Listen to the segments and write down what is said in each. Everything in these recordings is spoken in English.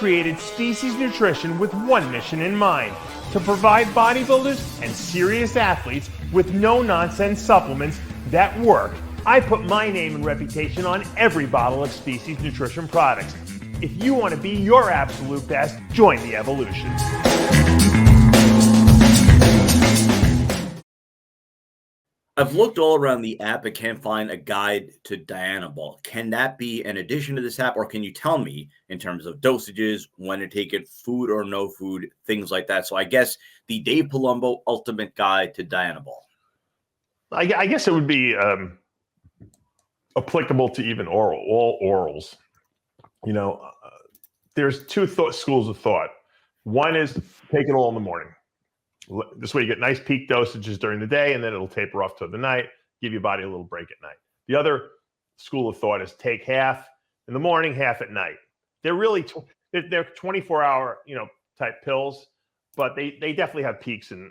created Species Nutrition with one mission in mind: to provide bodybuilders and serious athletes with no-nonsense supplements that work. I put my name and reputation on every bottle of Species Nutrition products. If you want to be your absolute best, join the evolution. I've looked all around the app but can't find a guide to DIANABOL. Can that be an addition to this app, or can you tell me in terms of dosages, when to take it, food or no food, things like that? So I guess the Dave Palumbo Ultimate Guide to DIANABOL. I guess it would be applicable to even all orals. You know, there's two schools of thought. One is take it all in the morning. This way you get nice peak dosages during the day, and then it'll taper off to the night, give your body a little break at night. The other school of thought is take half in the morning, half at night. They're really they're 24-hour type pills, but they definitely have peaks and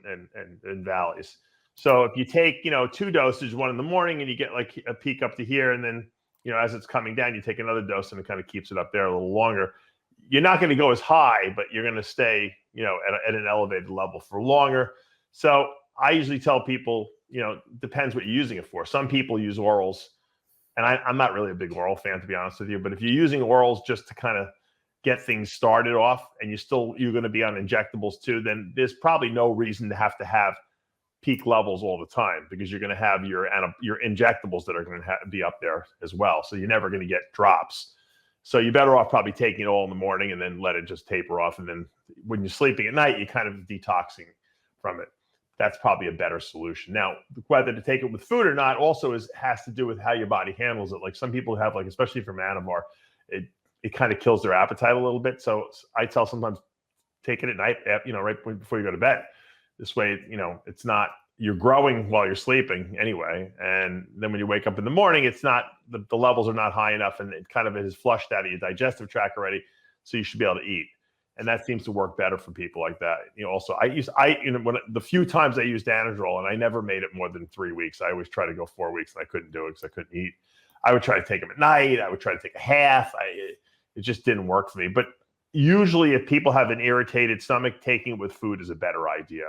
valleys. So if you take 2 doses, one in the morning, and you get like a peak up to here, and then as it's coming down, you take another dose, and it kind of keeps it up there a little longer. You're not going to go as high, but you're going to stay, at an elevated level for longer. So I usually tell people, depends what you're using it for. Some people use orals, and I'm not really a big oral fan, to be honest with you. But if you're using orals just to kind of get things started off, and you're going to be on injectables too, then there's probably no reason to have peak levels all the time, because you're going to have your injectables that are going to be up there as well. So you're never going to get drops. So you're better off probably taking it all in the morning and then let it just taper off. And then when you're sleeping at night, you're kind of detoxing from it. That's probably a better solution. Now, whether to take it with food or not also has to do with how your body handles it. Like some people have, especially from Anavar, it kind of kills their appetite a little bit. So I tell sometimes take it at night, right before you go to bed. This way, it's not, you're growing while you're sleeping anyway. And then when you wake up in the morning, it's not, the levels are not high enough, and it kind of is flushed out of your digestive tract already. So you should be able to eat. And that seems to work better for people like that. Also the few times I used Anadrol, and I never made it more than 3 weeks. I always try to go 4 weeks, and I couldn't do it because I couldn't eat. I would try to take them at night. I would try to take a half. It just didn't work for me. But usually if people have an irritated stomach, taking it with food is a better idea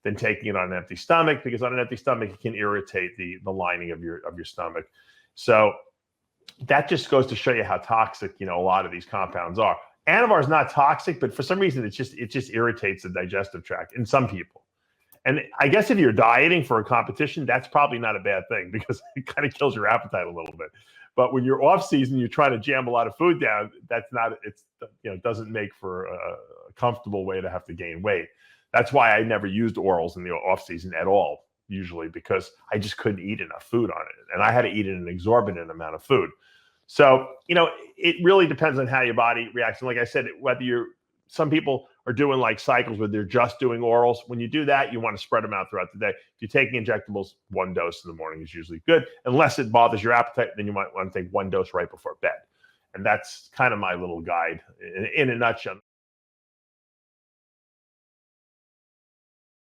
than taking it on an empty stomach, because on an empty stomach, it can irritate the lining of your stomach. So that just goes to show you how toxic, a lot of these compounds are. Anavar is not toxic, but for some reason, it just irritates the digestive tract in some people. And I guess if you're dieting for a competition, that's probably not a bad thing, because it kind of kills your appetite a little bit. But when you're off season, you're trying to jam a lot of food down. It doesn't make for a comfortable way to have to gain weight. That's why I never used orals in the off season at all, usually, because I just couldn't eat enough food on it. And I had to eat an exorbitant amount of food. So, it really depends on how your body reacts. And like I said, some people are doing like cycles where they're just doing orals. When you do that, you want to spread them out throughout the day. If you're taking injectables, 1 dose in the morning is usually good. Unless it bothers your appetite, then you might want to take 1 dose right before bed. And that's kind of my little guide in a nutshell.